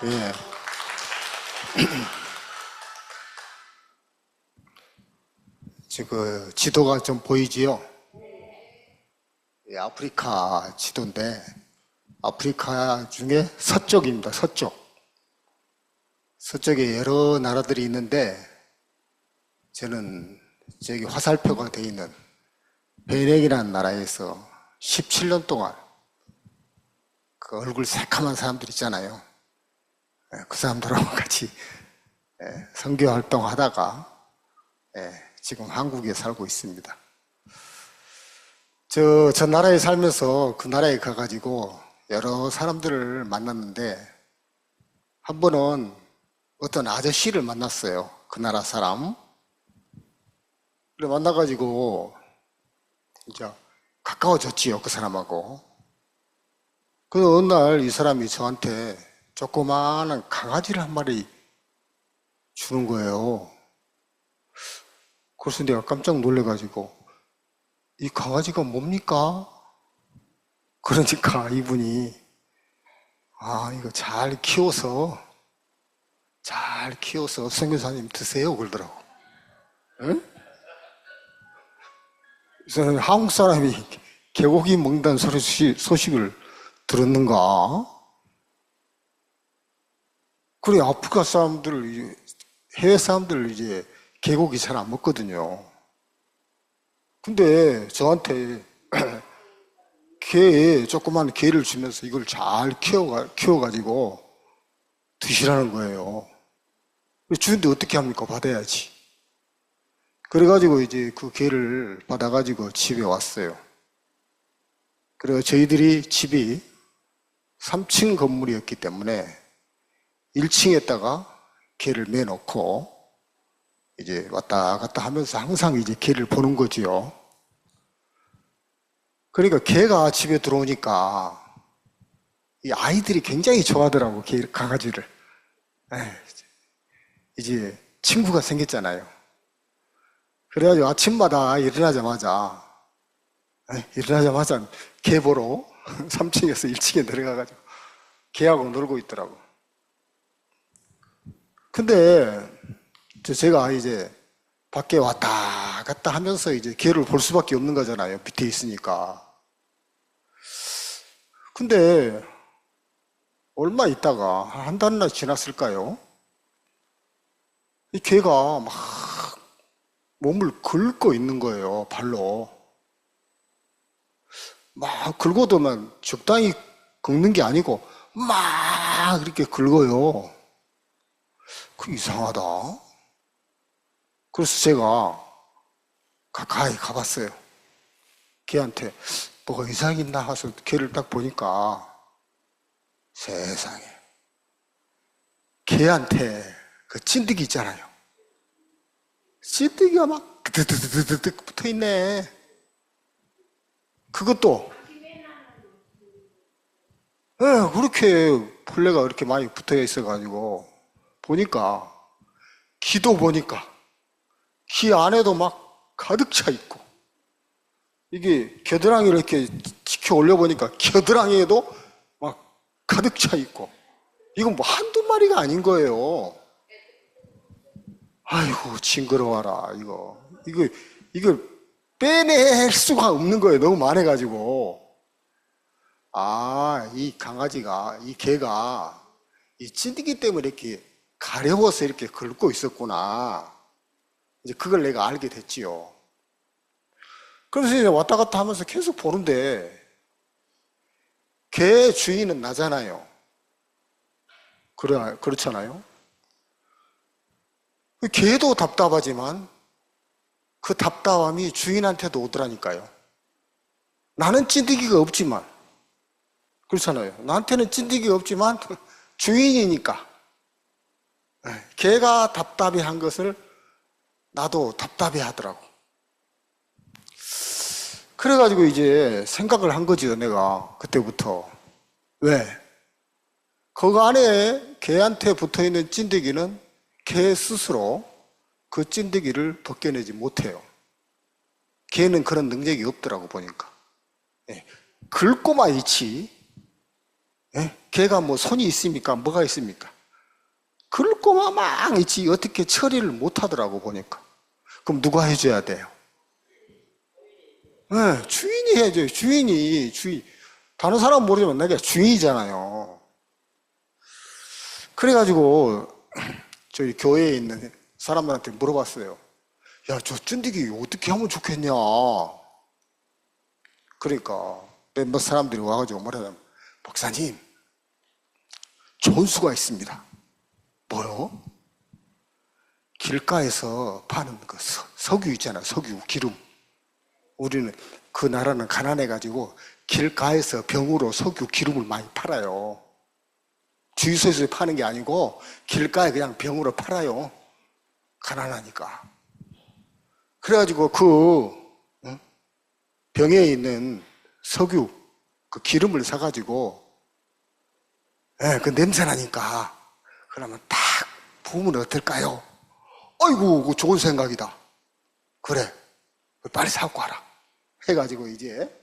예. 지금 지도가 좀 보이지요? 예, 아프리카 지도인데, 아프리카 중에 서쪽입니다. 서쪽. 서쪽에 여러 나라들이 있는데, 저는 저기 화살표가 되어 있는 베넥이라는 나라에서 17년 동안 그 얼굴 새카만 사람들 있잖아요. 예, 그 사람들하고 같이 선교 활동하다가 지금 한국에 살고 있습니다. 저 나라에 살면서 그 나라에 가가지고 여러 사람들을 만났는데 한 번은 어떤 아저씨를 만났어요. 그 나라 사람. 그래 만나가지고 이제 가까워졌지요. 그 사람하고. 그래서 어느 날 이 사람이 저한테 조그마한 강아지를 한 마리 주는 거예요. 그래서 내가 깜짝 놀래가지고 이 강아지가 뭡니까? 그러니까 이분이 이거 잘 키워서 선교사님 드세요 그러더라고. 응? 그래서 한국 사람이 개고기 먹는다는 소식을 들었는가? 그래 아프리카 사람들 해외 사람들 이제 개고기 잘 안 먹거든요. 근데 저한테 조그만 게를 주면서 이걸 잘 키워가지고 드시라는 거예요. 주는데 어떻게 합니까? 받아야지. 그래가지고 이제 그 게를 받아가지고 집에 왔어요. 그리고 저희들이 집이 3층 건물이었기 때문에 1층에다가 게를 매놓고 이제 왔다 갔다 하면서 항상 이제 개를 보는 거지요. 그러니까 개가 집에 들어오니까 이 아이들이 굉장히 좋아하더라고, 강아지를. 이제 친구가 생겼잖아요. 그래가지고 아침마다 일어나자마자 개 보러 3층에서 1층에 내려가가지고 개하고 놀고 있더라고. 근데 제가 이제 밖에 왔다 갔다 하면서 이제 개를 볼 수밖에 없는 거잖아요. 밑에 있으니까. 근데 얼마 있다가 한 달이나 지났을까요? 이 개가 막 몸을 긁고 있는 거예요. 발로. 막 긁어도만 적당히 긁는 게 아니고 막 이렇게 긁어요. 그 이상하다. 그래서 제가 가까이 가봤어요. 걔한테 뭐가 이상 있나 해서 걔를 딱 보니까 세상에 걔한테 그 찐득이 있잖아요. 찐득이가 막 드드드드득 붙어있네. 그것도 그렇게 벌레가 그렇게 많이 붙어 있어가지고 보니까 귀도 보니까 귀 안에도 막 가득 차 있고 이게 겨드랑이를 이렇게 지켜 올려보니까 겨드랑이에도 막 가득 차 있고 이건 뭐 한두 마리가 아닌 거예요. 아이고 징그러워라 이걸 빼낼 수가 없는 거예요. 너무 많아가지고. 이 강아지가 이 개가 이 찐득이 때문에 이렇게 가려워서 이렇게 긁고 있었구나. 이제 그걸 내가 알게 됐지요. 그래서 이제 왔다 갔다 하면서 계속 보는데 개 주인은 나잖아요. 그렇잖아요. 개도 답답하지만 그 답답함이 주인한테도 오더라니까요. 나는 찐득이가 없지만 그렇잖아요. 나한테는 찐득이가 없지만 주인이니까 개가 답답해한 것을 나도 답답해 하더라고. 그래가지고 이제 생각을 한 거죠, 내가. 그때부터. 왜? 그 안에 개한테 붙어 있는 찐득이는 개 스스로 그 찐득이를 벗겨내지 못해요. 개는 그런 능력이 없더라고, 보니까. 긁고만 있지, 예? 개가 뭐 손이 있습니까? 뭐가 있습니까? 긁고만 막 있지 어떻게 처리를 못 하더라고 보니까. 그럼 누가 해줘야 돼요? 네, 주인이 해줘요. 주인. 다른 사람은 모르지만 내가 주인이잖아요. 그래가지고 저희 교회에 있는 사람들한테 물어봤어요. 야, 저 찐득이 어떻게 하면 좋겠냐? 그러니까 몇몇 사람들이 와가지고 뭐라냐면, 목사님, 좋은 수가 있습니다. 뭐요? 길가에서 파는 그 석유 있잖아요. 석유, 기름. 우리는 그 나라는 가난해가지고 길가에서 병으로 석유, 기름을 많이 팔아요. 주유소에서 파는 게 아니고 길가에 그냥 병으로 팔아요. 가난하니까. 그래가지고 그 병에 있는 석유, 그 기름을 사가지고 그 냄새 나니까 그러면 딱 부으면 어떨까요? 아이고, 그 좋은 생각이다. 그래, 빨리 사갖고 와라. 해가지고 이제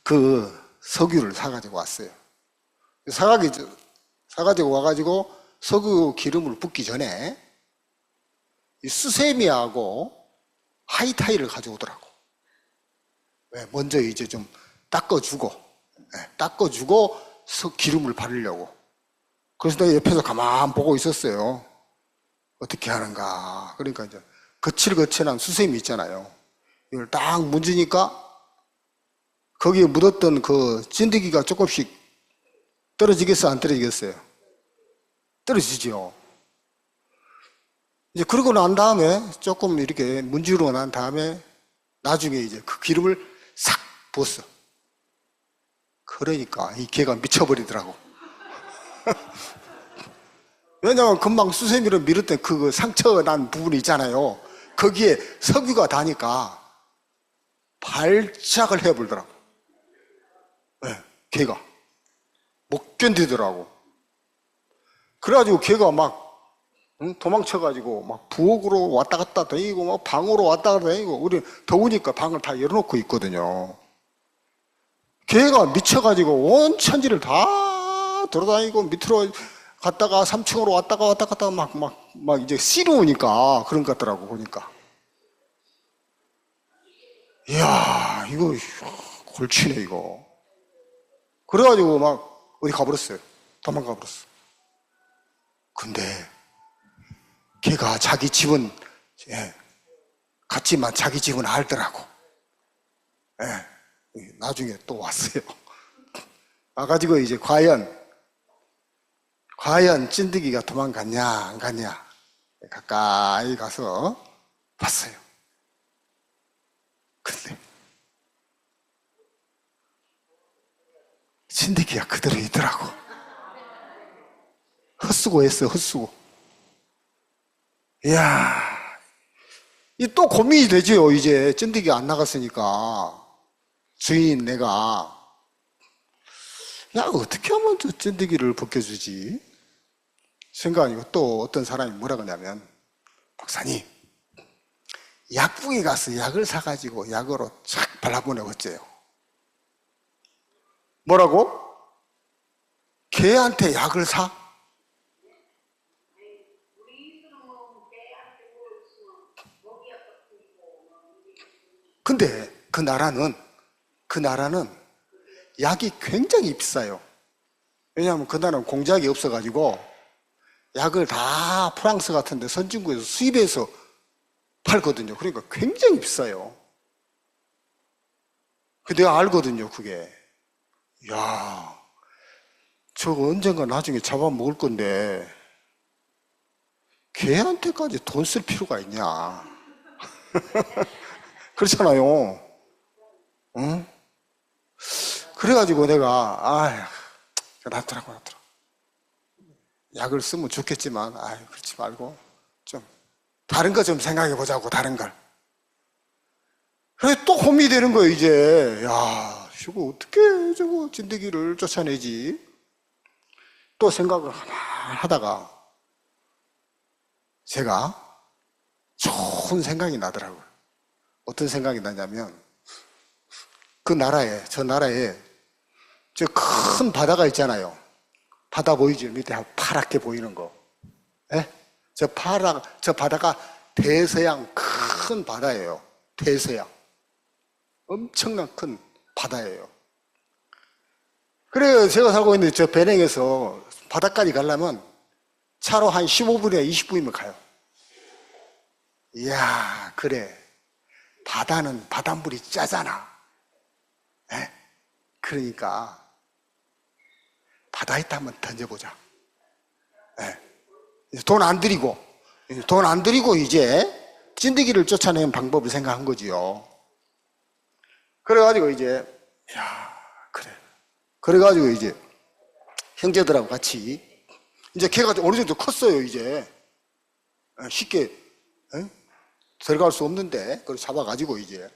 그 석유를 사가지고 왔어요. 사가지고 와가지고 석유 기름을 붓기 전에 이 수세미하고 하이타이를 가져오더라고. 먼저 이제 좀 닦아주고 기름을 바르려고. 그래서 내가 옆에서 가만 보고 있었어요. 어떻게 하는가. 그러니까 이제 거칠거칠한 수세미 있잖아요. 이걸 딱 문지니까 거기에 묻었던 그 찐득이가 조금씩 떨어지겠어요? 안 떨어지겠어요? 떨어지죠. 이제 그러고 난 다음에 조금 이렇게 문지르고 난 다음에 나중에 이제 그 기름을 싹 부었어. 그러니까 이 개가 미쳐버리더라고. 왜냐면 금방 수세미로 밀었던 그 상처 난 부분이 있잖아요. 거기에 석유가 닿으니까 발작을 해버리더라고. 개가 못 견디더라고. 그래가지고 걔가 막 도망쳐가지고 막 부엌으로 왔다 갔다 다니고 막 방으로 왔다 갔다 다니고. 우리 더우니까 방을 다 열어놓고 있거든요. 걔가 미쳐가지고 온 천지를 다 돌아다니고 밑으로 갔다가 3층으로 왔다 갔다 막 이제 씨르우니까 그런 것 같더라고 보니까. 이야, 이거 골치네 이거. 그래가지고 막 어디 가버렸어요. 도망가 버렸어. 근데 걔가 자기 집은 갔지만 자기 집은 알더라고. 나중에 또 왔어요. 와가지고 이제 과연 찐득이가 도망갔냐 안 갔냐 가까이 가서 봤어요. 근데 찐득이가 그대로 있더라고. 헛수고 했어, 헛수고. 이야, 이 또 고민이 되죠. 이제 찐득이가 안 나갔으니까. 주인 내가, 야, 어떻게 하면 저 찐득이를 벗겨주지? 생각하니까 또 어떤 사람이 뭐라 그러냐면, 박사님, 약국에 가서 약을 사가지고 약으로 쫙 발라보내고 어째요? 뭐라고? 개한테 약을 사? 근데 그 나라는 약이 굉장히 비싸요. 왜냐하면 그 나라는 공작이 없어가지고 약을 다 프랑스 같은 데 선진국에서 수입해서 팔거든요. 그러니까 굉장히 비싸요. 내가 알거든요, 그게. 야, 저거 언젠가 나중에 잡아먹을 건데 걔한테까지 돈 쓸 필요가 있냐. 그렇잖아요. 응? 그래가지고 내가 낫더라고. 약을 쓰면 좋겠지만 그렇지 말고 좀 다른 거 좀 생각해 보자고. 다른 걸. 그래 또 고민이 되는 거예요. 이제 야, 저거 어떻게 저거 진드기를 쫓아내지? 또 생각을 하다가 제가 좋은 생각이 나더라고요. 어떤 생각이 나냐면 저 나라에 저 큰 바다가 있잖아요. 바다 보이죠? 밑에 파랗게 보이는 거. 예? 저 바다가 대서양 큰 바다예요. 대서양. 엄청난 큰 바다예요. 그래요. 제가 살고 있는 저 배낭에서 바다까지 가려면 차로 한 15분이나 20분이면 가요. 이야, 그래. 바다는 바닷물이 짜잖아. 예? 그러니까 바다에 있다 한번 던져보자. 예. 돈 안 들이고 이제 찐득이를 쫓아내는 방법을 생각한 거지요. 그래가지고 이제 그래가지고 이제 형제들하고 같이 이제 걔가 어느 정도 컸어요. 이제 쉽게 들어갈 수 없는데 그걸 잡아가지고 이제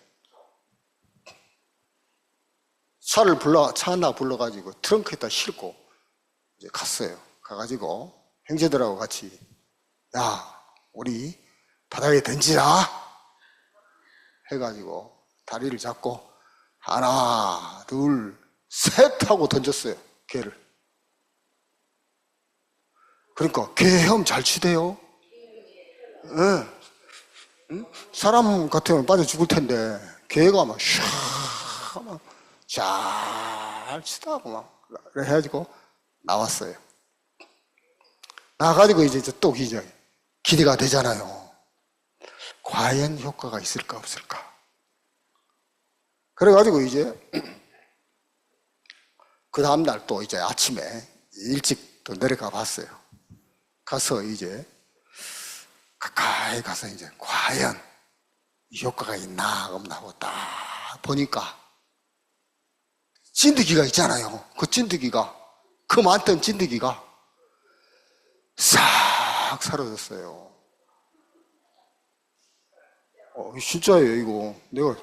차 하나 불러가지고 트렁크에다 싣고 이제 갔어요. 가가지고 형제들하고 같이 야, 우리 바닥에 던지자 해가지고 다리를 잡고 하나, 둘, 셋 하고 던졌어요. 개를. 그러니까 개 헤엄 잘 치대요. 네. 응? 사람 같으면 빠져 죽을 텐데 개가 막 샤, 막 잘 치다고 막 그래 해가지고 나왔어요. 나가지고 이제 또 기대가 되잖아요. 과연 효과가 있을까 없을까. 그래가지고 이제 그 다음날 또 이제 아침에 일찍 또 내려가 봤어요. 가서 이제 가까이 가서 이제 과연 효과가 있나 없나 하고 딱 보니까 찐득이가 있잖아요. 그 찐득이가, 그 많던 찐득이가 싹 사라졌어요. 진짜예요, 이거. 내가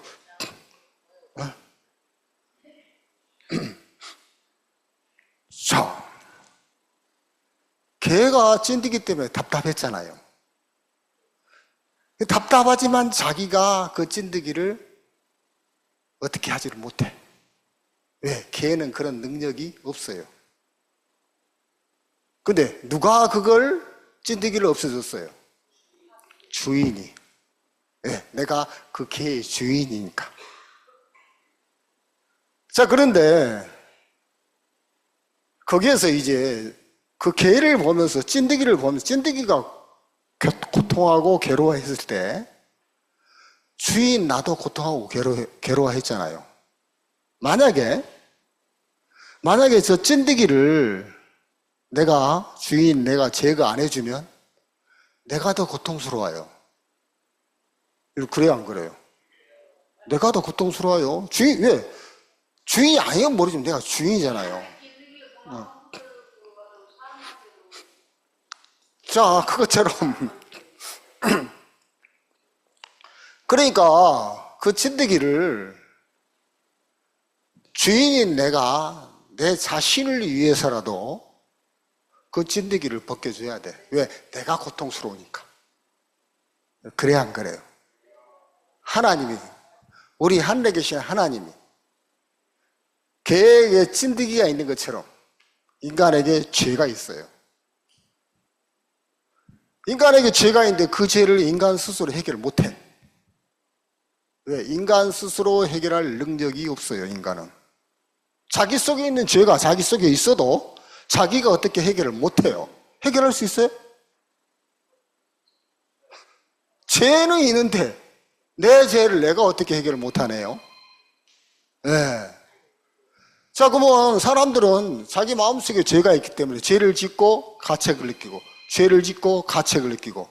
자, 개가 찐득이 때문에 답답했잖아요. 답답하지만 자기가 그 찐득이를 어떻게 하지를 못해. 왜? 개는 그런 능력이 없어요. 근데 누가 그걸 찐득이를 없애줬어요? 주인이. 네, 내가 그 개의 주인이니까. 자, 그런데 거기에서 이제 그 개를 보면서 찐득이를 보면서 찐득이가 고통하고 괴로워했을 때 주인 나도 고통하고 괴로워했잖아요. 만약에 저 찐득이를 내가 제거 안 해주면 내가 더 고통스러워요. 그래요, 안 그래요? 내가 더 고통스러워요. 왜? 주인이 아니면 모르지만 내가 주인이잖아요. 자, 그것처럼 그러니까 그 찐득이를 주인인 내 자신을 위해서라도 그 찐득이를 벗겨줘야 돼. 왜? 내가 고통스러우니까. 그래야 안 그래요? 하나님이, 우리 하늘에 계신 하나님이 개에게 찐득이가 있는 것처럼 인간에게 죄가 있어요. 인간에게 죄가 있는데 그 죄를 인간 스스로 해결 못해. 왜? 인간 스스로 해결할 능력이 없어요, 인간은. 자기 속에 있는 죄가 자기 속에 있어도 자기가 어떻게 해결을 못해요. 해결할 수 있어요? 죄는 있는데 내 죄를 내가 어떻게 해결을 못하네요? 네. 자, 그러면 사람들은 자기 마음속에 죄가 있기 때문에 죄를 짓고 가책을 느끼고 죄를 짓고 가책을 느끼고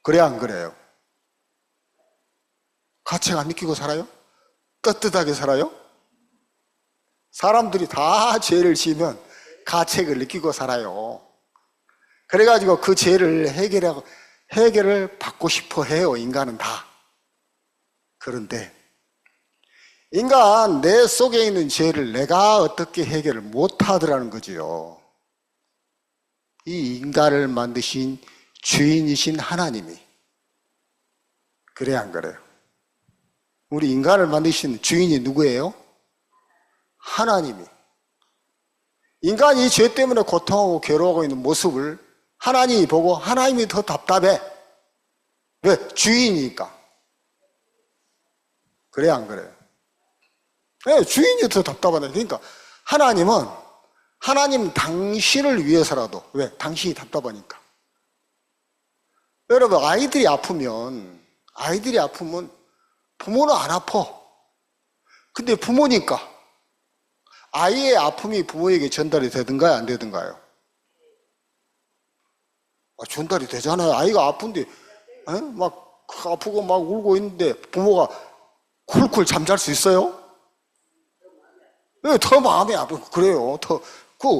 그래야 안 그래요? 가책 안 느끼고 살아요? 떳떳하게 살아요? 사람들이 다 죄를 지으면 가책을 느끼고 살아요. 그래가지고 그 죄를 해결을 받고 싶어 해요, 인간은 다. 그런데 인간 내 속에 있는 죄를 내가 어떻게 해결을 못하더라는 거지요. 이 인간을 만드신 주인이신 하나님이. 그래 안 그래요? 우리 인간을 만드신 주인이 누구예요? 하나님이 인간이 죄 때문에 고통하고 괴로워하고 있는 모습을 하나님이 보고 하나님이 더 답답해. 왜? 주인이니까. 그래 안 그래요? 네, 주인이 더 답답하다. 그러니까 하나님은 하나님 당신을 위해서라도, 왜? 당신이 답답하니까. 여러분, 아이들이 아프면 부모는 안 아파. 근데 부모니까 아이의 아픔이 부모에게 전달이 되든가요, 안 되든가요? 전달이 되잖아요. 아이가 아픈데 막 아프고 막 울고 있는데 부모가 쿨쿨 잠잘 수 있어요? 네, 더 마음이 아프고 그래요.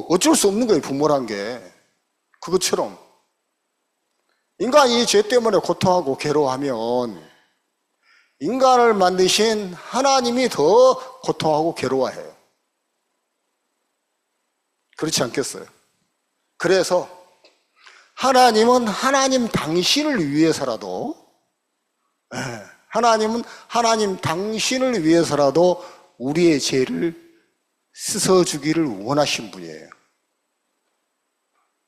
어쩔 수 없는 거예요, 부모란 게. 그것처럼 인간이 죄 때문에 고통하고 괴로워하면 인간을 만드신 하나님이 더 고통하고 괴로워해요. 그렇지 않겠어요? 그래서 하나님은 하나님 당신을 위해서라도, 하나님은 하나님 당신을 위해서라도 우리의 죄를 씻어주기를 원하신 분이에요.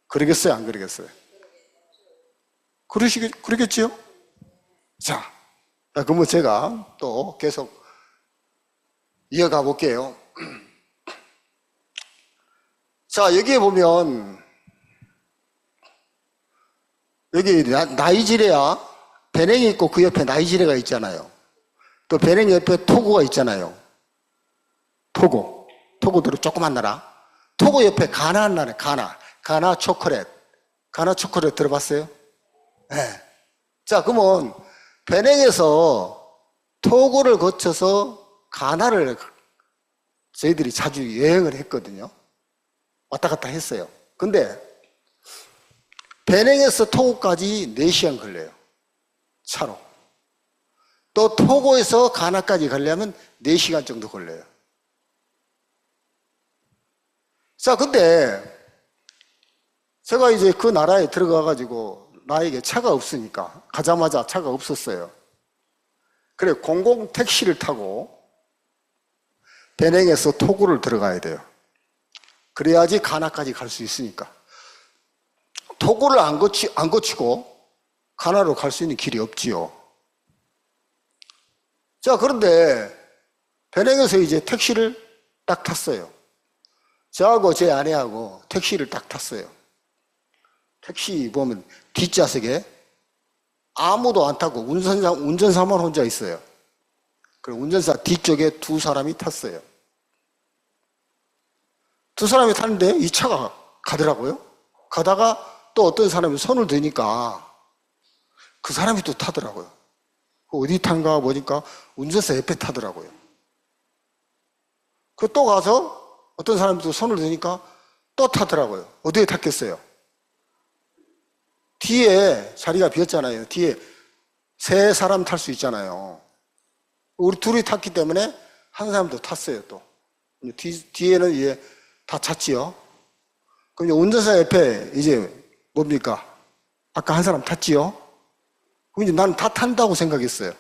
그러겠어요, 안 그러겠어요? 그러겠지요? 자, 그러면 제가 또 계속 이어가 볼게요. 자, 여기에 보면 여기 나이지리아 베냉이 있고 그 옆에 나이지리아가 있잖아요. 또 베냉 옆에 토고가 있잖아요. 토고도 조그만 나라. 토고 옆에 가나한 나라. 가나 초콜릿 들어봤어요? 네. 자, 그러면 베냉에서 토고를 거쳐서 가나를 저희들이 자주 여행을 했거든요. 왔다 갔다 했어요. 근데 베냉에서 토고까지 4시간 걸려요. 차로. 또 토고에서 가나까지 가려면 4시간 정도 걸려요. 자, 근데 제가 이제 그 나라에 들어가가지고 나에게 차가 없으니까 가자마자 차가 없었어요. 그래, 공공 택시를 타고 베냉에서 토고를 들어가야 돼요. 그래야지 가나까지 갈 수 있으니까. 토고를 안 거치고 가나로 갈 수 있는 길이 없지요. 자, 그런데 베냉에서 이제 택시를 딱 탔어요. 저하고 제 아내하고 택시를 딱 탔어요. 택시 보면 뒷좌석에 아무도 안 타고 운전사만 혼자 있어요. 그리고 운전사 뒤쪽에 2사람이 탔어요. 2사람이 탔는데 이 차가 가더라고요. 가다가 또 어떤 사람이 손을 드니까 그 사람이 또 타더라고요. 어디 탄가 보니까 운전사 옆에 타더라고요. 그 또 가서 어떤 사람이 또 손을 드니까 또 타더라고요. 어디에 탔겠어요? 뒤에 자리가 비었잖아요. 뒤에 3사람 탈 수 있잖아요. 우리 둘이 탔기 때문에 한 사람도 탔어요, 또. 뒤에는 이제 다 찼지요. 그럼 이제 운전사 옆에 이제 뭡니까? 아까 한 사람 탔지요? 그럼 이제 나는 다 탄다고 생각했어요.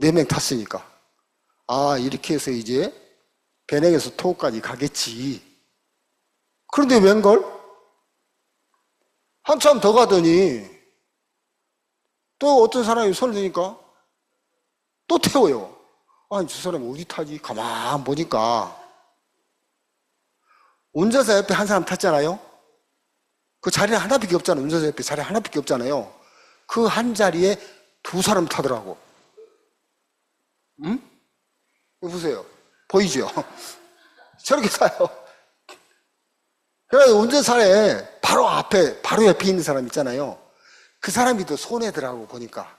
4명 탔으니까. 아, 이렇게 해서 이제 베냉에서 토고까지 가겠지. 그런데 웬걸? 한참 더 가더니 또 어떤 사람이 손을 드니까 또 태워요. 아니, 저 사람이 어디 타지? 가만 보니까 운전사 옆에 한 사람 탔잖아요. 그 자리는 하나밖에 없잖아요. 운전사 옆에 자리 하나밖에 없잖아요. 그 한 자리에 2사람 타더라고. 응? 이거 보세요. 보이죠? 저렇게 타요. 그래서 운전사에 바로 옆에 있는 사람 있잖아요. 그 사람이 더 손해더라고, 보니까.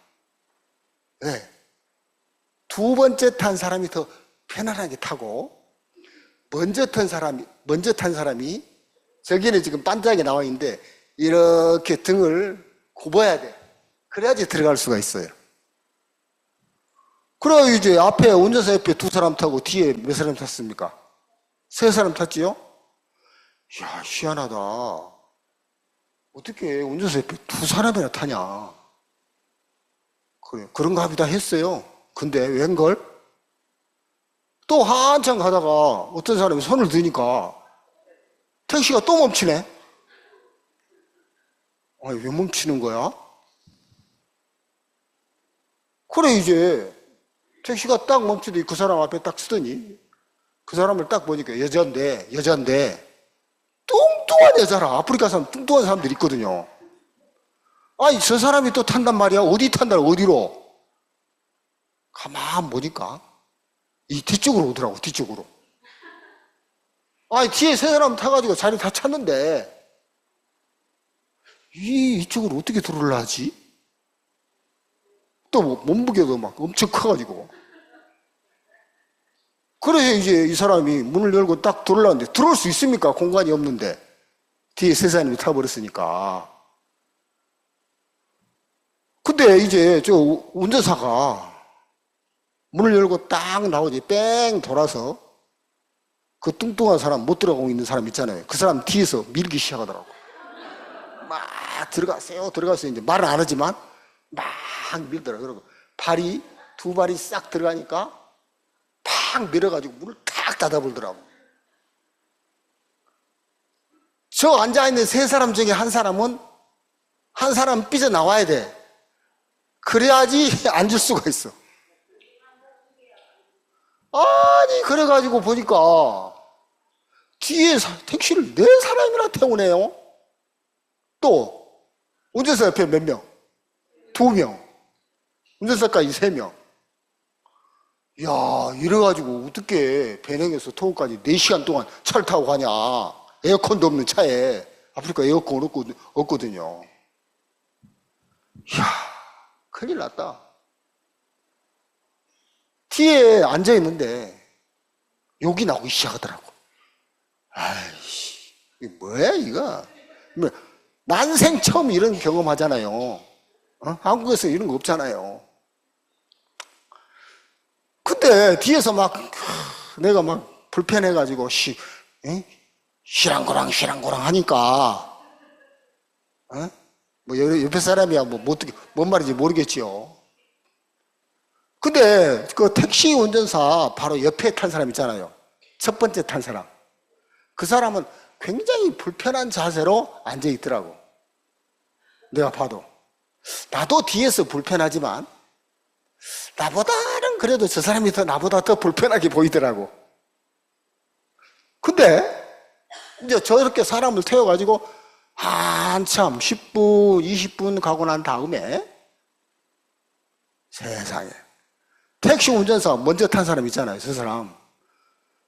네. 2번째 탄 사람이 더 편안하게 타고, 먼저 탄 사람이, 저기는 지금 반짝이 나와 있는데, 이렇게 등을 굽어야 돼. 그래야지 들어갈 수가 있어요. 그래, 이제 앞에 운전사 옆에 2사람 타고 뒤에 몇 사람 탔습니까? 3사람 탔지요? 이야, 희한하다. 어떻게 운전사 옆에 2사람이나 타냐? 그래, 그런가 보다 했어요. 근데 웬걸? 또 한참 가다가 어떤 사람이 손을 드니까 택시가 또 멈추네. 아니, 왜 멈추는 거야? 그래, 이제 택시가 딱 멈추더니 그 사람 앞에 딱 서더니 그 사람을 딱 보니까 여잔데 뚱뚱한 여자라. 아프리카 사람 뚱뚱한 사람들이 있거든요. 아니, 저 사람이 또 탄단 말이야. 어디 탄다, 어디로? 가만 보니까 이 뒤쪽으로 오더라고, 뒤쪽으로. 아니, 뒤에 세 사람 타가지고 자리 다 찾는데 이쪽으로 어떻게 들어올라 하지? 또 몸무게도 막 엄청 커가지고. 그래서 이제 이 사람이 문을 열고 딱 들어올라는데 들어올 수 있습니까? 공간이 없는데. 뒤에 세 사람이 타버렸으니까. 근데 이제 저 운전사가 문을 열고 딱 나오지 뺑 돌아서 그 뚱뚱한 사람 못 들어가고 있는 사람 있잖아요. 그 사람 뒤에서 밀기 시작하더라고. 막 들어가세요 이제 말은 안 하지만 막 밀더라고. 그러고 두 발이 싹 들어가니까 팍 밀어가지고 문을 탁 닫아버리더라고. 저 앉아있는 세 사람 중에 한 사람은 삐져나와야 돼. 그래야지 앉을 수가 있어. 아니, 그래가지고 보니까 뒤에 택시를 네 사람이나 태우네요. 또 운전사 옆에 몇 명? 2명. 운전사까지 3명. 이야, 이래가지고 어떻게 배낭에서 토우까지 4시간 동안 차를 타고 가냐. 에어컨도 없는 차에. 아프리카 에어컨 없거든요. 이야, 큰일 났다. 뒤에 앉아있는데 욕이 나오기 시작하더라고. 아이씨, 이게 뭐야 이거. 난생 처음 이런 경험 하잖아요. 한국에서 이런 거 없잖아요. 근데 뒤에서 막 내가 막 불편해가지고 시랑고랑 하니까 뭐 옆에 사람이야 뭐 뭔 말인지 모르겠지요. 근데 그 택시 운전사 바로 옆에 탄 사람 있잖아요. 첫 번째 탄 사람. 그 사람은 굉장히 불편한 자세로 앉아 있더라고. 내가 봐도. 나도 뒤에서 불편하지만 나보다는 그래도 저 사람이 나보다 더 불편하게 보이더라고. 근데 이제 저렇게 사람을 태워가지고 한참 10분, 20분 가고 난 다음에 세상에 택시 운전사 먼저 탄 사람 있잖아요.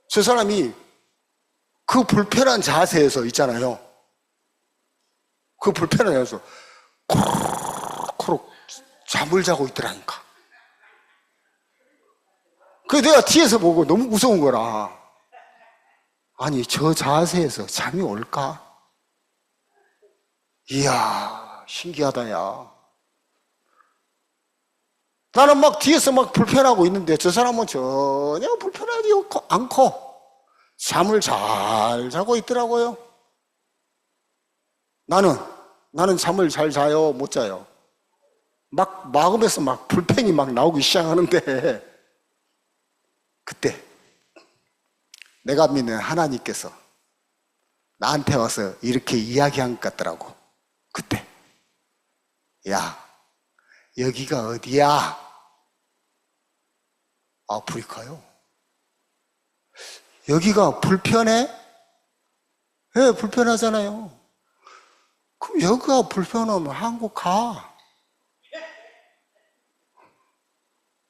저 사람이 그 불편한 자세에서 있잖아요. 그 불편한 자세에서 코록 잠을 자고 있더라니까. 그래서 내가 뒤에서 보고 너무 무서운 거라. 아니, 저 자세에서 잠이 올까? 이야, 신기하다, 야. 나는 막 뒤에서 막 불편하고 있는데 저 사람은 전혀 불편하지 않고 잠을 잘 자고 있더라고요. 나는 잠을 잘 자요, 못 자요? 막 마음에서 막 불펜이 막 나오기 시작하는데 그때 내가 믿는 하나님께서 나한테 와서 이렇게 이야기한 것 같더라고. 그때 야, 여기가 어디야? 아프리카요. 여기가 불편해? 네, 불편하잖아요. 그럼 여기가 불편하면 한국 가.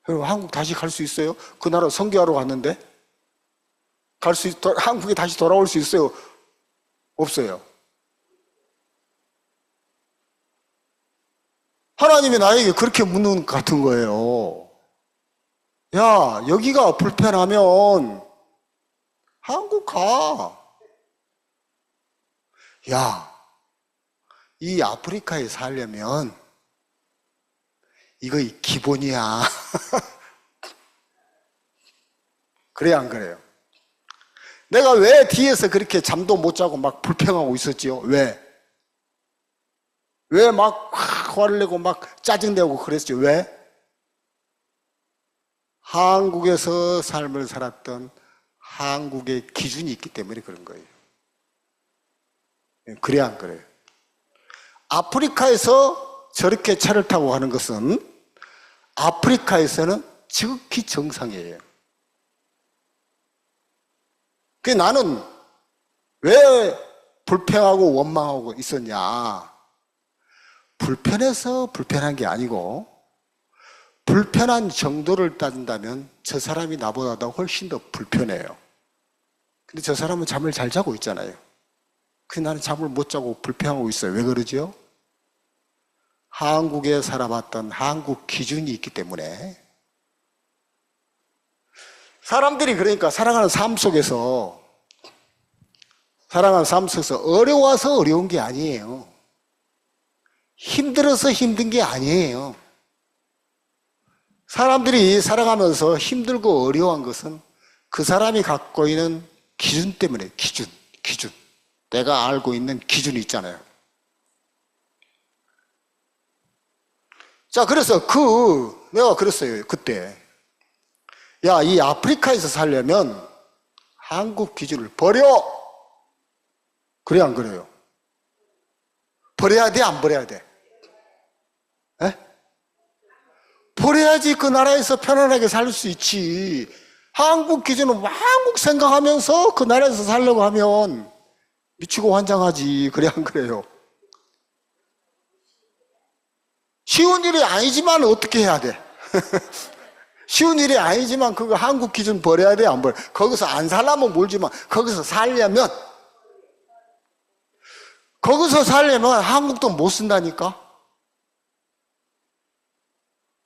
여러분, 한국 다시 갈 수 있어요? 그 나라 선교하러 갔는데 한국에 다시 돌아올 수 있어요? 없어요. 하나님이 나에게 그렇게 묻는 것 같은 거예요. 야, 여기가 불편하면 한국 가. 야, 이 아프리카에 살려면 이거 기본이야. 그래요, 안 그래요? 내가 왜 뒤에서 그렇게 잠도 못 자고 막 불평하고 있었지요? 왜 막 화를 내고 막 짜증내고 그랬죠? 왜? 한국에서 삶을 살았던 한국의 기준이 있기 때문에 그런 거예요. 그래야 안 그래요? 아프리카에서 저렇게 차를 타고 가는 것은 아프리카에서는 지극히 정상이에요. 그 나는 왜 불평하고 원망하고 있었냐? 불편해서 불편한 게 아니고 불편한 정도를 따진다면 저 사람이 나보다 더 훨씬 더 불편해요. 근데 저 사람은 잠을 잘 자고 있잖아요. 근데 나는 잠을 못 자고 불평하고 있어요. 왜 그러죠? 한국에 살아봤던 한국 기준이 있기 때문에. 사람들이 그러니까 살아가는 삶 속에서 어려워서 어려운 게 아니에요. 힘들어서 힘든 게 아니에요. 사람들이 살아가면서 힘들고 어려운 것은 그 사람이 갖고 있는 기준 때문에. 기준. 내가 알고 있는 기준이 있잖아요. 자, 그래서 내가 그랬어요, 그때. 야, 이 아프리카에서 살려면 한국 기준을 버려! 그래, 안 그래요? 버려야 돼, 안 버려야 돼? 에? 버려야지 그 나라에서 편안하게 살 수 있지. 한국 기준은 한국 생각하면서 그 나라에서 살려고 하면 미치고 환장하지. 그래, 안 그래요? 쉬운 일이 아니지만 어떻게 해야 돼? 쉬운 일이 아니지만 그거 한국 기준 버려야 돼, 안 버려? 거기서 안 살려면 몰지만 거기서 살려면 한국도 못 쓴다니까?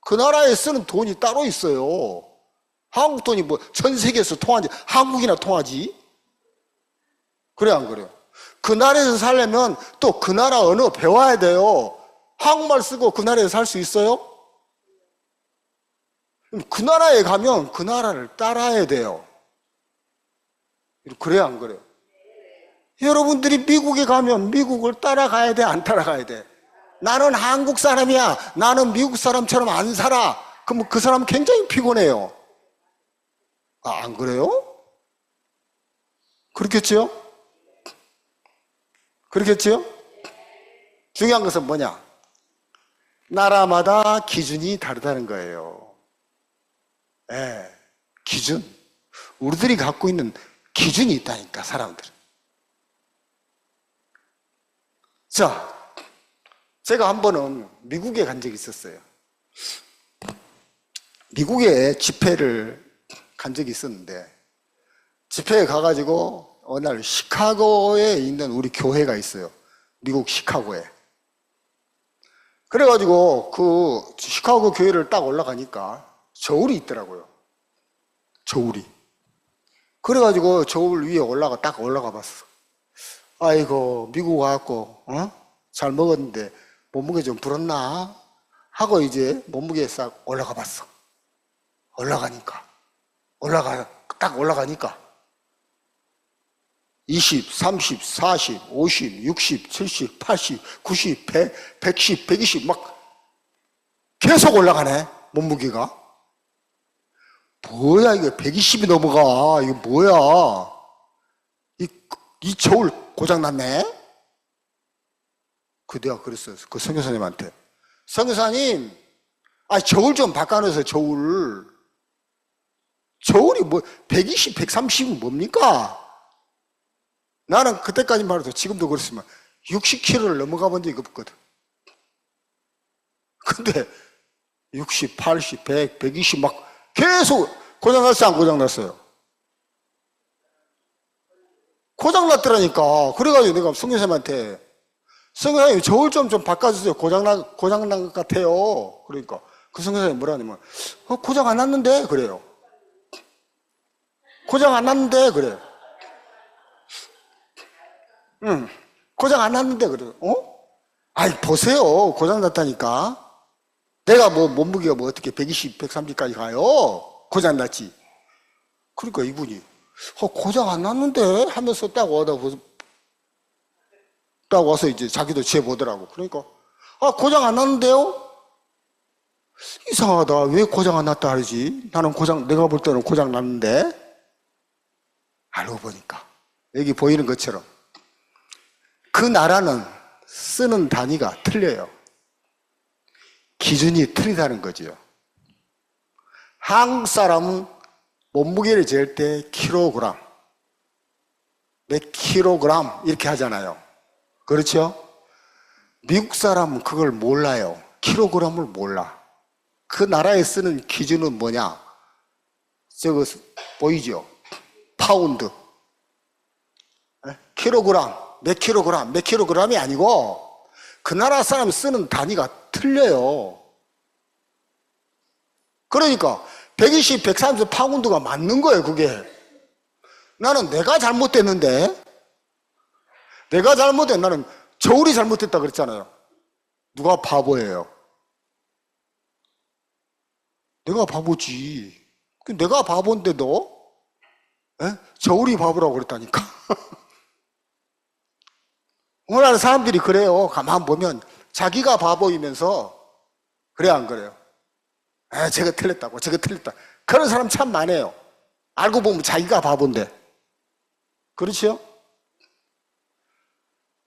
그 나라에 쓰는 돈이 따로 있어요. 한국 돈이 뭐 전 세계에서 통하지, 한국이나 통하지? 그래, 안 그래요? 그 나라에서 살려면 또 그 나라 언어 배워야 돼요. 한국말 쓰고 그 나라에서 살 수 있어요? 그 나라에 가면 그 나라를 따라야 돼요. 그래야 안 그래요? 여러분들이 미국에 가면 미국을 따라가야 돼, 안 따라가야 돼? 나는 한국 사람이야. 나는 미국 사람처럼 안 살아. 그럼 그 사람 굉장히 피곤해요. 아, 안 그래요? 그렇겠지요? 그렇겠지요? 중요한 것은 뭐냐? 나라마다 기준이 다르다는 거예요. 예, 기준. 우리들이 갖고 있는 기준이 있다니까, 사람들은. 자, 제가 한 번은 미국에 간 적이 있었어요. 미국에 집회를 간 적이 있었는데, 집회에 가가지고 어느 날 시카고에 있는 우리 교회가 있어요. 미국 시카고에. 그래가지고 그 시카고 교회를 딱 올라가니까 저울이 있더라고요. 저울이. 그래가지고 저울 위에 딱 올라가 봤어. 아이고, 미국 와갖고, 잘 먹었는데 몸무게 좀 불었나? 하고 이제 몸무게 싹 올라가 봤어. 딱 올라가니까 20, 30, 40, 50, 60, 70, 80, 90, 100, 110, 120 막 계속 올라가네, 몸무게가. 뭐야, 이게 120이 넘어가. 이거 뭐야. 이 저울 고장났네? 내가 그랬어요. 그 선교사님한테. 선교사님, 저울 좀 바꿔놓으세요, 저울. 저울이 뭐, 120, 130은 뭡니까? 나는 그때까지만 해도 지금도 그렇지만 60kg를 넘어가 본 적이 없거든. 근데 60, 80, 100, 120 막 계속 고장났어요, 안 고장났어요? 고장났더라니까. 그래가지고 내가 선교사님한테, 선교사님 저울 좀 바꿔주세요. 고장난 것 같아요. 그러니까 그 선교사님이 뭐라 하냐면, 고장 안 났는데? 그래요. 고장 안 났는데? 그래요. 응, 고장 안 났는데? 그래요. 보세요. 고장 났다니까. 내가 뭐 몸무게가 뭐 어떻게 120, 130까지 가요? 고장 났지. 그러니까 이분이 고장 안 났는데? 하면서 딱 와서 이제 자기도 재보더라고. 그러니까 고장 안 났는데요? 이상하다. 왜 고장 안 났다 하지? 내가 볼 때는 고장 났는데? 알고 보니까. 여기 보이는 것처럼. 그 나라는 쓰는 단위가 틀려요. 기준이 틀리다는 거지요. 한국 사람은 몸무게를 잴 때 킬로그램, 몇 킬로그램 이렇게 하잖아요. 그렇죠? 미국 사람은 그걸 몰라요. 킬로그램을 몰라. 그 나라에 쓰는 기준은 뭐냐? 저거 보이죠? 파운드. 킬로그램, 몇 킬로그램, 몇 킬로그램이 아니고 그 나라 사람이 쓰는 단위가 틀려요. 그러니까 120, 130 파운드가 맞는 거예요, 그게. 나는 내가 잘못됐는데, 나는 저울이 잘못됐다 그랬잖아요. 누가 바보예요? 내가 바보지. 내가 바본데도 저울이 바보라고 그랬다니까. 오늘날 사람들이 그래요. 가만 보면 자기가 바보이면서 그래 안 그래요? 제가 틀렸다고, 제가 틀렸다. 그런 사람 참 많아요. 알고 보면 자기가 바본데. 그렇죠?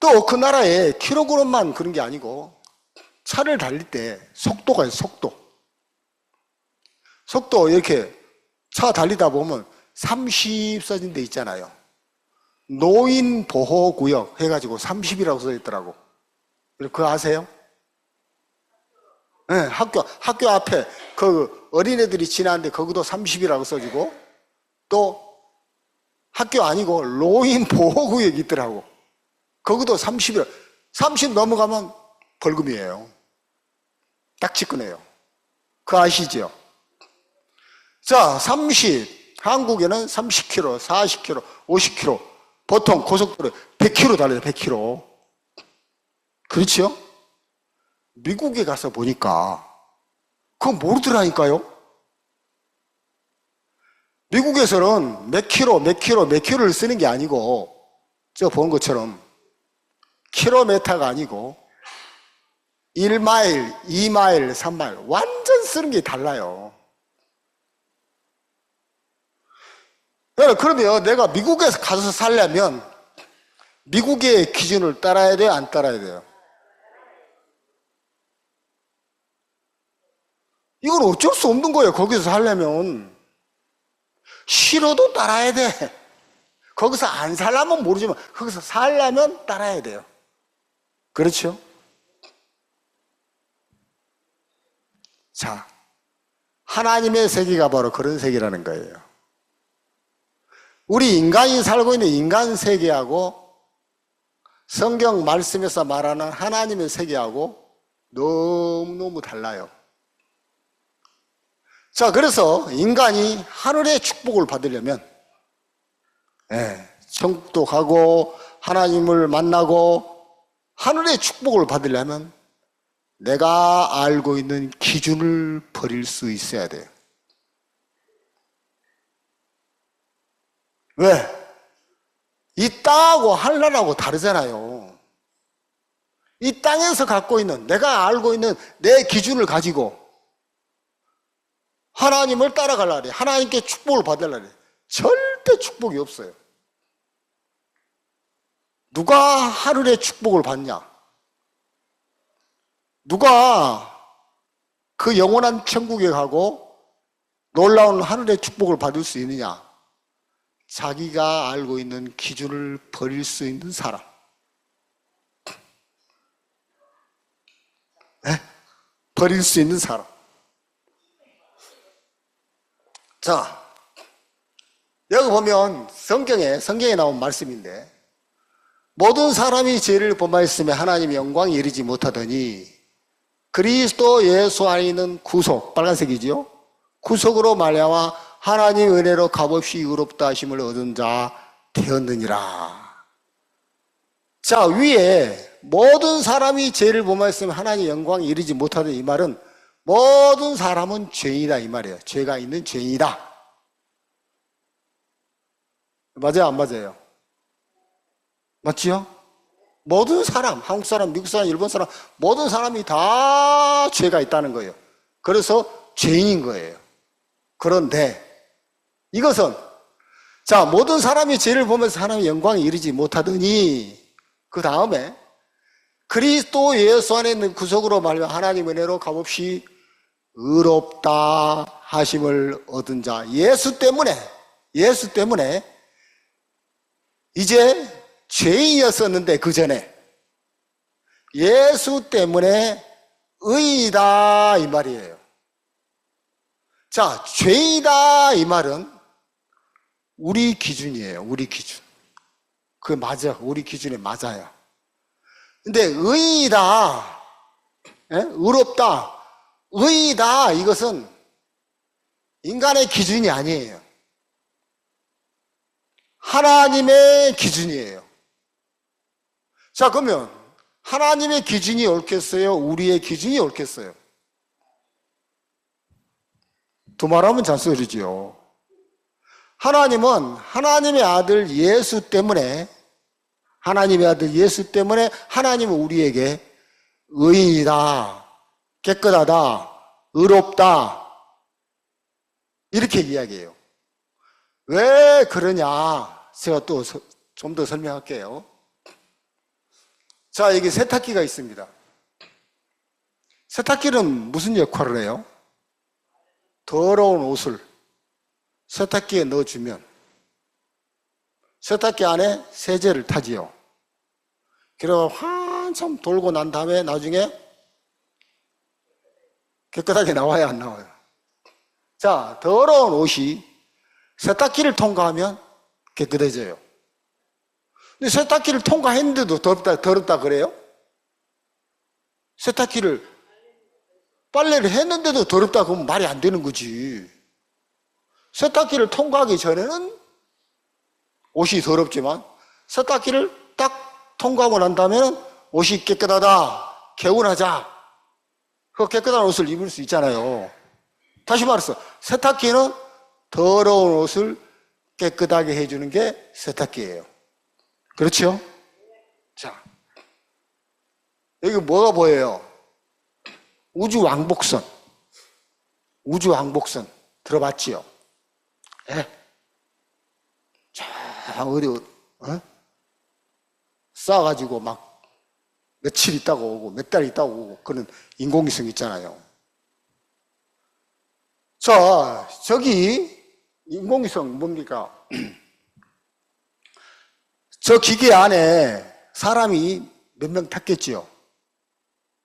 또 그 나라에 킬로그램만 그런 게 아니고 차를 달릴 때 속도가 있어요, 속도 이렇게 차 달리다 보면 30 써진 데 있잖아요. 노인 보호 구역 해가지고 30이라고 써 있더라고. 그거 아세요? 네, 학교 앞에 그 어린애들이 지나는데 거기도 30이라고 써지고, 또 학교 아니고 노인 보호 구역이 있더라고. 거기도 30이라. 30 넘어가면 벌금이에요. 딱지꺼내요. 그거 아시죠? 자, 30. 한국에는 30km, 40km, 50km. 보통 고속도로 100km 달려요, 100km. 그렇죠? 미국에 가서 보니까 그거 모르더라니까요. 미국에서는 몇 킬로를 쓰는 게 아니고, 저 본 것처럼 킬로미터가 아니고 1마일, 2마일, 3마일 완전 쓰는 게 달라요. 그러면 내가 미국에서 가서 살려면 미국의 기준을 따라야 돼요, 안 따라야 돼요? 이건 어쩔 수 없는 거예요. 거기서 살려면 싫어도 따라야 돼. 거기서 안 살려면 모르지만 거기서 살려면 따라야 돼요. 그렇죠? 자, 하나님의 세계가 바로 그런 세계라는 거예요. 우리 인간이 살고 있는 인간 세계하고 성경 말씀에서 말하는 하나님의 세계하고 너무너무 달라요. 자, 그래서 인간이 하늘의 축복을 받으려면 천국도 가고 하나님을 만나고 하늘의 축복을 받으려면 내가 알고 있는 기준을 버릴 수 있어야 돼요. 왜? 이 땅하고 하늘하고 다르잖아요. 이 땅에서 갖고 있는, 내가 알고 있는 내 기준을 가지고 하나님을 따라가려고 해. 하나님께 축복을 받으려고 해. 절대 축복이 없어요. 누가 하늘의 축복을 받냐? 누가 그 영원한 천국에 가고 놀라운 하늘의 축복을 받을 수 있느냐? 자기가 알고 있는 기준을 버릴 수 있는 사람. 버릴 수 있는 사람. 자, 여기 보면 성경에 나온 말씀인데, 모든 사람이 죄를 범하였으며 하나님의 영광에 이르지 못하더니 그리스도 예수 안에 있는 구속, 빨간색이지요? 구속으로 말미암아 하나님의 은혜로 값없이 의롭다 하심을 얻은 자 되었느니라. 자, 위에 모든 사람이 죄를 범하였으면 하나님의 영광에 이르지 못하더니, 이 말은 모든 사람은 죄인이다 이 말이에요. 죄가 있는 죄인이다. 맞아요, 안 맞아요? 맞지요? 모든 사람, 한국 사람, 미국 사람, 일본 사람, 모든 사람이 다 죄가 있다는 거예요. 그래서 죄인인 거예요. 그런데 이것은 자, 모든 사람이 죄를 보면서 하나님의 영광에 이르지 못하더니 그 다음에 그리스도 예수 안에 있는 구속으로 말하면 하나님의 은혜로 값없이 의롭다 하심을 얻은 자. 예수 때문에 이제 죄인이었었는데 그 전에 예수 때문에 의이다 이 말이에요. 자, 죄이다 이 말은 우리 기준이에요. 우리 기준. 그게 맞아. 우리 기준에 맞아요. 근데 의이다, 의롭다, 의이다 이것은 인간의 기준이 아니에요. 하나님의 기준이에요. 자, 그러면 하나님의 기준이 옳겠어요? 우리의 기준이 옳겠어요? 두말하면 잔소리지요. 하나님은 하나님의 아들 예수 때문에 하나님은 우리에게 의인이다, 깨끗하다, 의롭다 이렇게 이야기해요. 왜 그러냐? 제가 또 좀 더 설명할게요. 자, 여기 세탁기가 있습니다. 세탁기는 무슨 역할을 해요? 더러운 옷을 세탁기에 넣어주면 세탁기 안에 세제를 타지요. 그리고 한참 돌고 난 다음에 나중에 깨끗하게 나와야 안 나와요? 자, 더러운 옷이 세탁기를 통과하면 깨끗해져요. 근데 세탁기를 통과했는데도 더럽다 그래요? 세탁기를 빨래를 했는데도 더럽다 그러면 말이 안 되는 거지. 세탁기를 통과하기 전에는 옷이 더럽지만 세탁기를 딱 통과하고 난 다음에는 옷이 깨끗하다, 개운하자. 그 깨끗한 옷을 입을 수 있잖아요. 다시 말해서 세탁기는 더러운 옷을 깨끗하게 해주는 게 세탁기예요. 그렇죠? 자, 여기 뭐가 보여요? 우주왕복선 들어봤지요? 예? 자, 어디 쌓아가지고 막 며칠 있다가 오고 몇 달 있다가 오고 그런 인공위성 있잖아요. 자, 저기 인공위성 뭡니까? 저 기계 안에 사람이 몇 명 탔겠지요?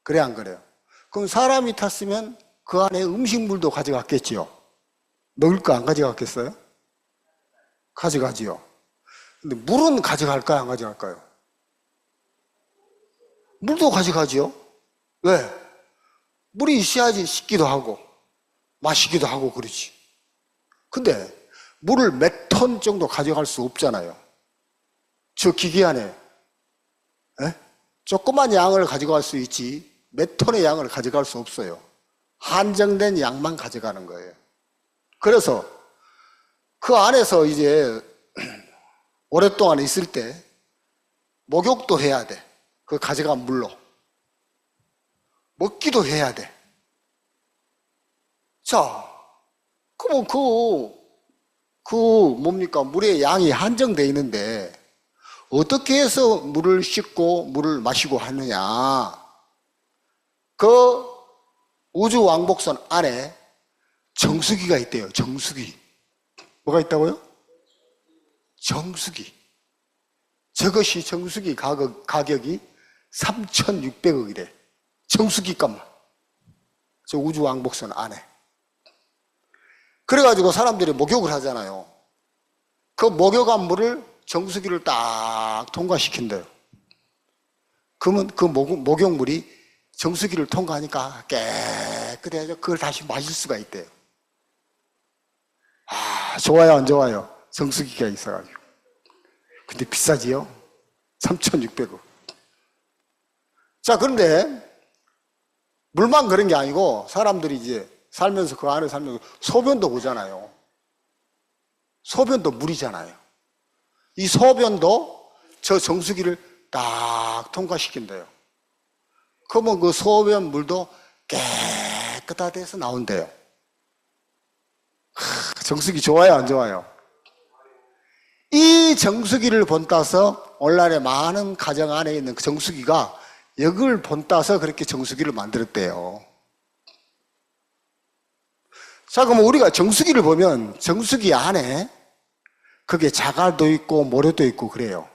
그래 안 그래요? 그럼 사람이 탔으면 그 안에 음식물도 가져갔겠지요? 먹을 거 안 가져갔겠어요? 가져가지요. 근데 물은 가져갈까요? 안 가져갈까요? 물도 가져가지요. 왜? 물이 있어야지 씻기도 하고 마시기도 하고 그러지. 근데 물을 몇 톤 정도 가져갈 수 없잖아요. 저 기계 안에 조그만 양을 가져갈 수 있지 몇 톤의 양을 가져갈 수 없어요. 한정된 양만 가져가는 거예요. 그래서 그 안에서 이제 오랫동안 있을 때 목욕도 해야 돼. 그 가져간 물로. 먹기도 해야 돼. 자, 그러면 뭡니까? 물의 양이 한정되어 있는데 어떻게 해서 물을 씻고 물을 마시고 하느냐? 그 우주왕복선 안에 정수기가 있대요. 정수기. 뭐가 있다고요? 정수기. 저것이 정수기 가격이 3,600억이래. 정수기 값만. 저 우주왕복선 안에. 그래가지고 사람들이 목욕을 하잖아요. 그 목욕한 물을 정수기를 딱 통과시킨대요. 그러면 그 목욕물이 정수기를 통과하니까 깨끗해져. 그걸 다시 마실 수가 있대요. 아, 좋아요, 안 좋아요? 정수기가 있어가지고. 근데 비싸지요? 3,600억. 자, 그런데 물만 그런 게 아니고 사람들이 이제 살면서 그 안에 살면서 소변도 보잖아요. 소변도 물이잖아요. 이 소변도 저 정수기를 딱 통과시킨대요. 그러면 그 소변 물도 깨끗하대서 나온대요. 정수기 좋아요, 안 좋아요? 이 정수기를 본따서 오늘날의 많은 가정 안에 있는 그 정수기가 이걸 본따서 그렇게 정수기를 만들었대요. 자, 그럼 우리가 정수기를 보면 정수기 안에 그게 자갈도 있고 모래도 있고 그래요.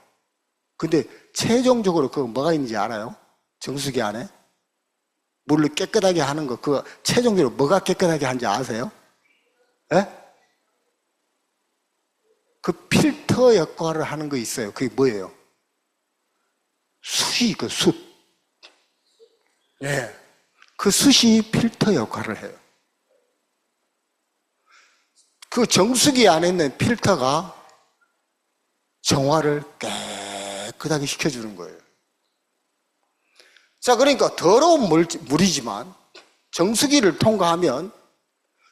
근데 최종적으로 그 뭐가 있는지 알아요? 정수기 안에? 물을 깨끗하게 하는 거, 그 최종적으로 뭐가 깨끗하게 하는지 아세요? 예? 그 필터 역할을 하는 거 있어요. 그게 뭐예요? 숯이 그 숯. 예. 그 숯이 필터 역할을 해요. 그 정수기 안에 있는 필터가 정화를 깨끗하게 시켜주는 거예요. 자, 그러니까 더러운 물이지만 정수기를 통과하면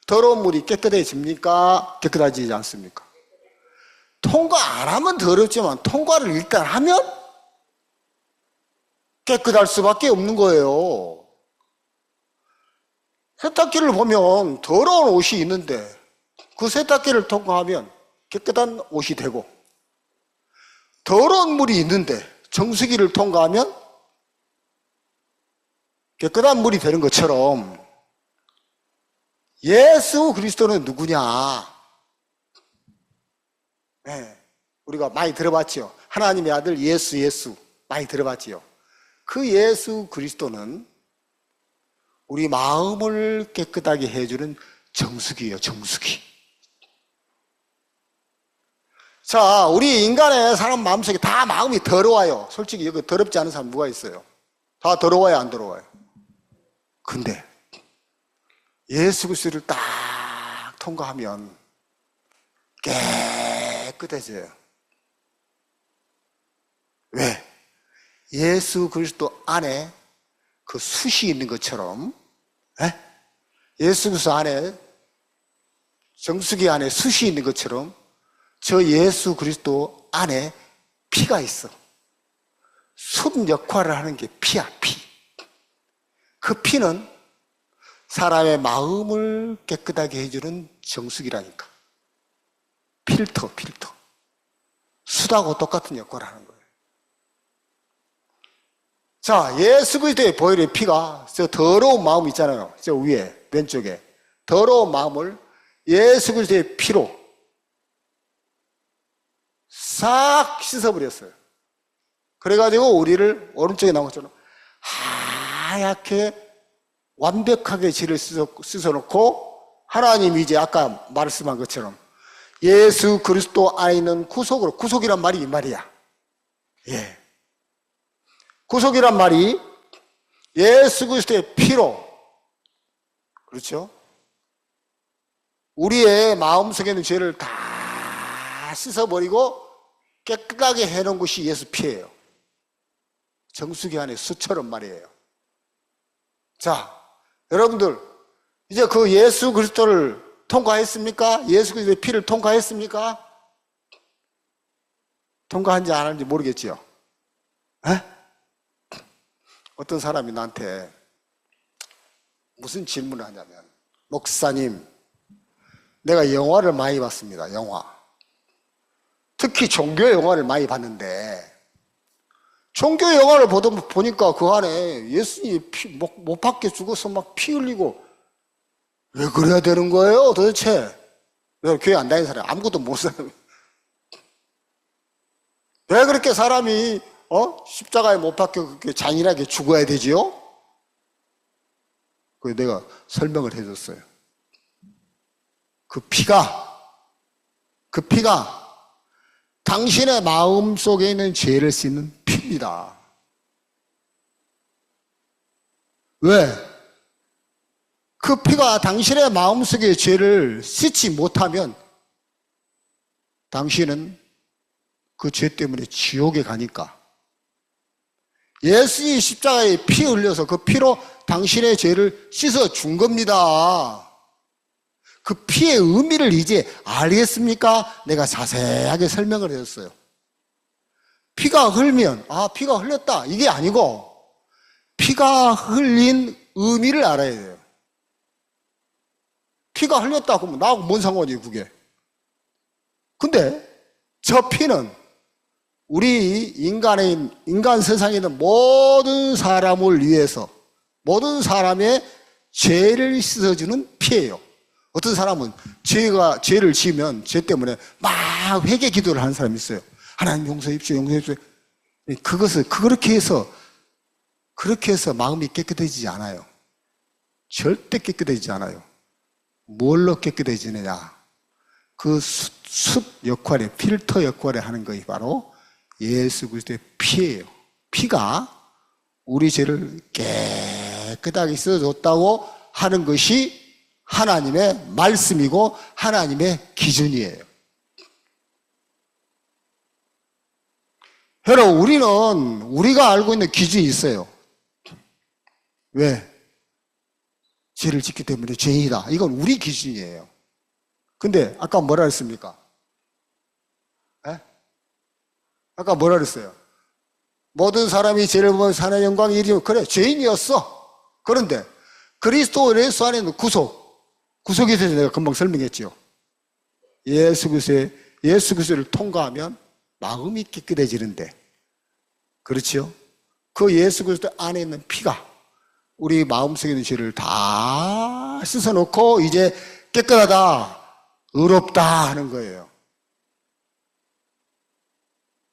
더러운 물이 깨끗해집니까? 깨끗해지지 않습니까? 통과 안 하면 더럽지만 통과를 일단 하면 깨끗할 수밖에 없는 거예요. 세탁기를 보면 더러운 옷이 있는데 그 세탁기를 통과하면 깨끗한 옷이 되고, 더러운 물이 있는데 정수기를 통과하면 깨끗한 물이 되는 것처럼 예수 그리스도는 누구냐? 네, 우리가 많이 들어봤죠. 하나님의 아들 예수 많이 들어봤지요. 그 예수 그리스도는 우리 마음을 깨끗하게 해주는 정수기예요. 정수기. 자, 우리 인간의 사람 마음속에 다 마음이 더러워요. 솔직히 여기 더럽지 않은 사람 누가 있어요? 다 더러워요, 안 더러워요? 근데 예수 그리스도를 딱 통과하면 깨끗해져요. 왜? 예수 그리스도 안에 그 숯이 있는 것처럼, 예수 그리스도 안에 정수기 안에 숯이 있는 것처럼 저 예수 그리스도 안에 피가 있어. 숯 역할을 하는 게 피야, 피. 그 피는 사람의 마음을 깨끗하게 해주는 정수기라니까. 필터. 숯하고 똑같은 역할을 하는 거예요. 자, 예수 그리스도의 보혈의 피가 저 더러운 마음 있잖아요. 저 위에, 왼쪽에. 더러운 마음을 예수 그리스도의 피로 싹 씻어버렸어요. 그래가지고 우리를 오른쪽에 나온 것처럼 하얗게 완벽하게 죄를 씻어놓고 하나님이 이제 아까 말씀한 것처럼 예수 그리스도 안에 있는 구속으로, 구속이란 말이 이 말이야. 예. 구속이란 말이 예수 그리스도의 피로, 그렇죠? 우리의 마음속에 있는 죄를 다 씻어버리고 깨끗하게 해놓은 것이 예수 피예요. 정수기 안에 숯처럼 말이에요. 자, 여러분들 이제 그 예수 그리스도를 통과했습니까? 예수 그리스도의 피를 통과했습니까? 통과한지 안 하는지 모르겠지요. 어떤 사람이 나한테 무슨 질문을 하냐면, 목사님, 내가 영화를 많이 봤습니다. 영화. 특히 종교 영화를 많이 봤는데 종교 영화를 보니까 그 안에 예수님이 못 박혀 죽어서 막 피 흘리고, 왜 그래야 되는 거예요 도대체? 내가 교회 안 다니는 사람, 아무것도 모르는 사람이 왜 그렇게 사람이 십자가에 못 박혀 그렇게 잔인하게 죽어야 되지요? 그래서 내가 설명을 해줬어요. 그 피가 당신의 마음 속에 있는 죄를 씻는 피입니다. 왜? 그 피가 당신의 마음 속의 죄를 씻지 못하면 당신은 그 죄 때문에 지옥에 가니까 예수님이 십자가에 피 흘려서 그 피로 당신의 죄를 씻어준 겁니다. 그 피의 의미를 이제 알겠습니까? 내가 자세하게 설명을 해줬어요. 피가 흘면 피가 흘렸다 이게 아니고 피가 흘린 의미를 알아야 돼요. 피가 흘렸다고 하면 나하고 뭔 상관이에요, 그게? 근데 저 피는 우리 인간 세상에 있는 모든 사람을 위해서 모든 사람의 죄를 씻어주는 피예요. 어떤 사람은 죄를 지으면 죄 때문에 막 회개 기도를 하는 사람이 있어요. 하나님 용서해 주십시오, 용서해 주십시오. 그렇게 해서 마음이 깨끗해지지 않아요. 절대 깨끗해지지 않아요. 뭘로 깨끗해지느냐? 그 숯 역할에, 필터 역할에 하는 것이 바로 예수 그리스도의 피예요. 피가 우리 죄를 깨끗하게 씻어줬다고 하는 것이 하나님의 말씀이고 하나님의 기준이에요. 여러분, 우리가 알고 있는 기준이 있어요. 왜? 죄를 짓기 때문에 죄인이다. 이건 우리 기준이에요. 근데 아까 뭐라 그랬습니까? 아까 뭐라 그랬어요? 모든 사람이 죄를 보면 하나님의 영광이 이르며, 그래, 죄인이었어. 그런데 그리스도 예수 안에 있는 구속에 대해서 내가 금방 설명했죠. 예수 그리스도를 통과하면 마음이 깨끗해지는데, 그렇죠? 그 예수 그리스도 안에 있는 피가 우리 마음속에 있는 죄를 다 씻어놓고 이제 깨끗하다, 의롭다 하는 거예요.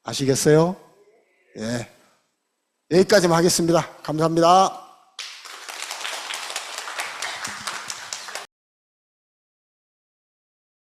아시겠어요? 예. 여기까지만 하겠습니다. 감사합니다.